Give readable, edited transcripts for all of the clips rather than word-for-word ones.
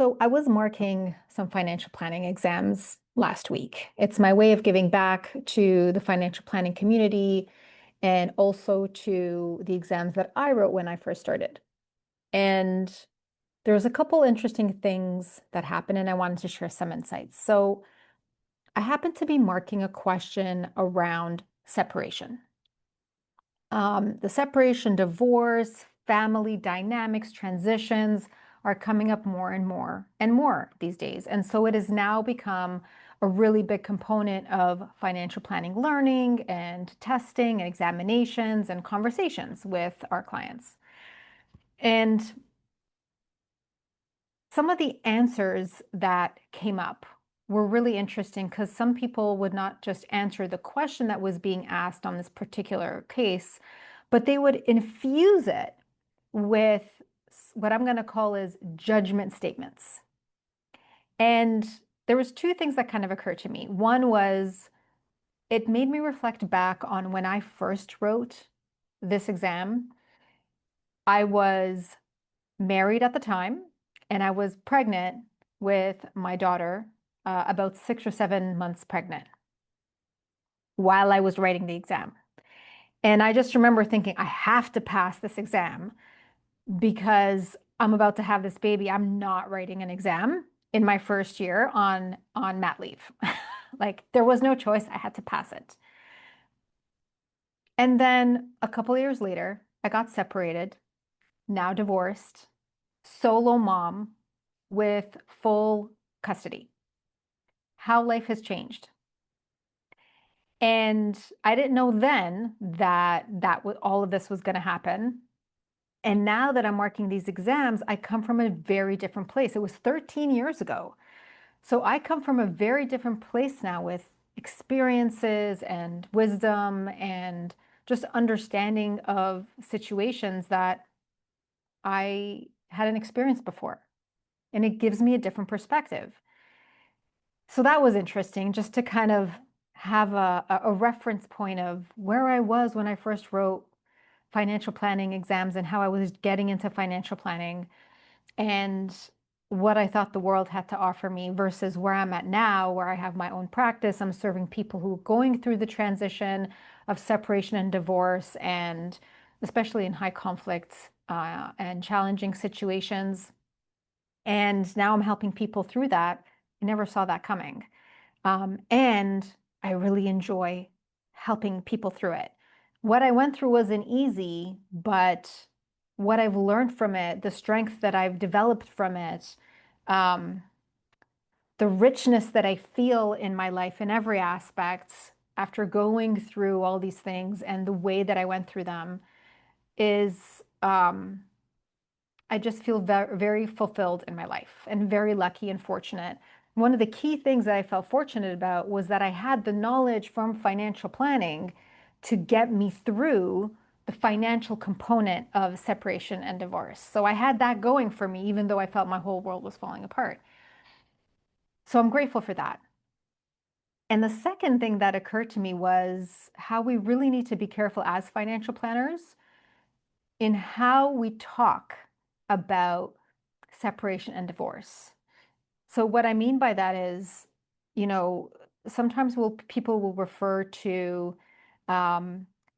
So I was marking some financial planning exams last week. It's my way of giving back to the financial planning community and also to the exams that I wrote when I first started. And there was a couple interesting things that happened, and I wanted to share some insights. So I happened to be marking a question around separation. The separation, divorce, family dynamics, transitions are coming up more and more and more these days. And so it has now become a really big component of financial planning learning and testing and examinations and conversations with our clients. And some of the answers that came up were really interesting because some people would not just answer the question that was being asked on this particular case, but they would infuse it with what I'm going to call is judgment statements. And there was two things that kind of occurred to me. One was it made me reflect back on when I first wrote this exam. I was married at the time, and I was pregnant with my daughter, about 6 or 7 months pregnant, while I was writing the exam. And I just remember thinking, I have to pass this exam because I'm about to have this baby. I'm not writing an exam in my first year on mat leave. Like there was no choice. I had to pass it. And then a couple of years later, I got separated, now divorced, solo mom with full custody. How life has changed. And I didn't know then that all of this was going to happen. And now that I'm marking these exams, I come from a very different place. It was 13 years ago. So I come from a very different place now with experiences and wisdom and just understanding of situations that I hadn't experienced before. And it gives me a different perspective. So that was interesting just to kind of have a reference point of where I was when I first wrote financial planning exams and how I was getting into financial planning and what I thought the world had to offer me versus where I'm at now, where I have my own practice. I'm serving people who are going through the transition of separation and divorce, and especially in high conflict and challenging situations. And now I'm helping people through that. I never saw that coming. And I really enjoy helping people through it. What I went through wasn't easy, but what I've learned from it, the strength that I've developed from it, um, the richness that I feel in my life in every aspect after going through all these things and the way that I went through them is I just feel very, very fulfilled in my life and very lucky and fortunate. One of the key things that I felt fortunate about was that I had the knowledge from financial planning to get me through the financial component of separation and divorce. So I had that going for me, even though I felt my whole world was falling apart. So I'm grateful for that. And the second thing that occurred to me was how we really need to be careful as financial planners in how we talk about separation and divorce. So what I mean by that is, you know, sometimes people will refer to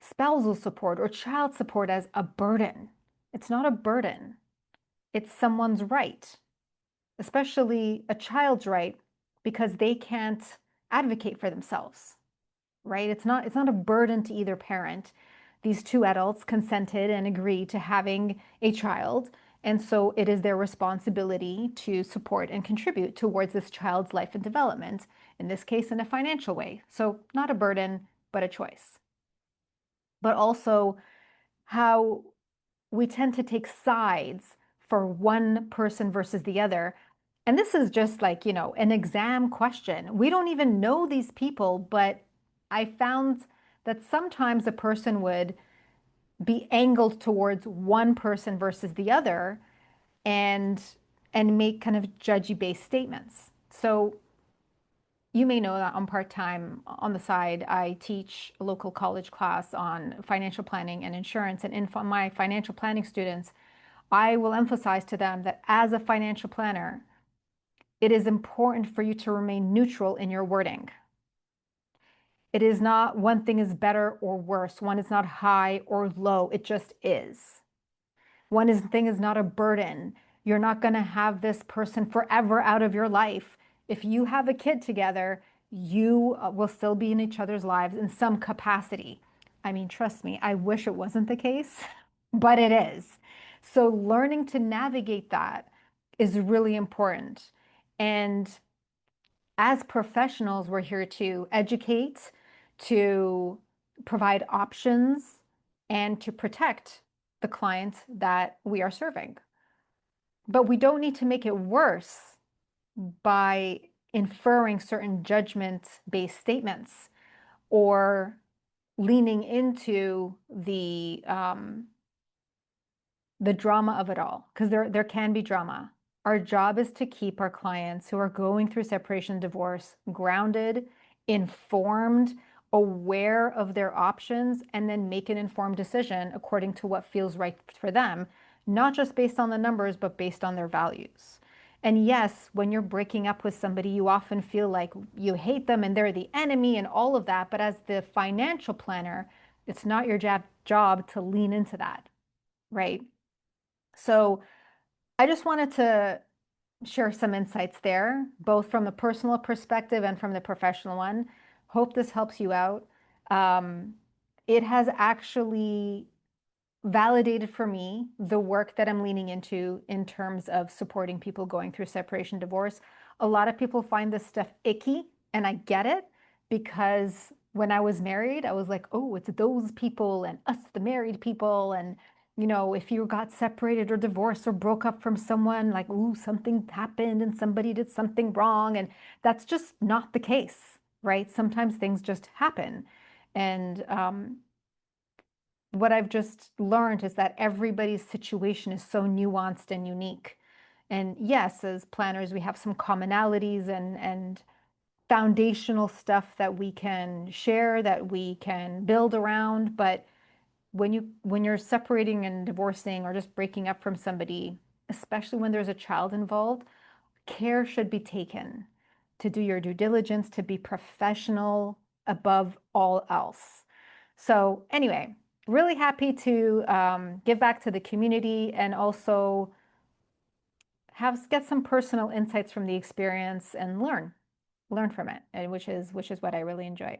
spousal support or child support as a burden. It's not a burden. It's someone's right, especially a child's right, because they can't advocate for themselves, right? It's not a burden to either parent. These two adults consented and agreed to having a child, and so it is their responsibility to support and contribute towards this child's life and development, in this case, in a financial way. So not a burden, but a choice. But also how we tend to take sides for one person versus the other. And this is just like, an exam question. We don't even know these people, but I found that sometimes a person would be angled towards one person versus the other and make kind of judgy based statements. So you may know that I'm part-time on the side. I teach a local college class on financial planning and insurance. And in my financial planning students, I will emphasize to them that as a financial planner, it is important for you to remain neutral in your wording. It is not one thing is better or worse. One is not high or low. It just is. Thing is not a burden. You're not going to have this person forever out of your life. If you have a kid together, you will still be in each other's lives in some capacity. I mean, trust me, I wish it wasn't the case, but it is. So learning to navigate that is really important. And as professionals, we're here to educate, to provide options, and to protect the client that we are serving. But we don't need to make it worse by inferring certain judgment-based statements or leaning into the drama of it all, because there can be drama. Our job is to keep our clients who are going through separation and divorce grounded, informed, aware of their options, and then make an informed decision according to what feels right for them, not just based on the numbers, but based on their values. And yes, when you're breaking up with somebody, you often feel like you hate them and they're the enemy and all of that. But as the financial planner, it's not your job to lean into that, right? So I just wanted to share some insights there, both from the personal perspective and from the professional one. Hope this helps you out. Um, it has actually validated for me the work that I'm leaning into in terms of supporting people going through separation, divorce. A lot of people find this stuff icky, and I get it because when I was married, I was like, oh, it's those people and us, the married people. And, if you got separated or divorced or broke up from someone, like, ooh, something happened and somebody did something wrong. And that's just not the case, right? Sometimes things just happen. And what I've just learned is that everybody's situation is so nuanced and unique. And yes, as planners, we have some commonalities and foundational stuff that we can share, that we can build around. But when you're separating and divorcing or just breaking up from somebody, especially when there's a child involved, care should be taken to do your due diligence, to be professional above all else. So anyway, really happy to give back to the community and also get some personal insights from the experience and learn from it, and which is what I really enjoy.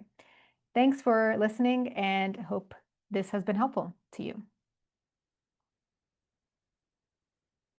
Thanks for listening, and hope this has been helpful to you.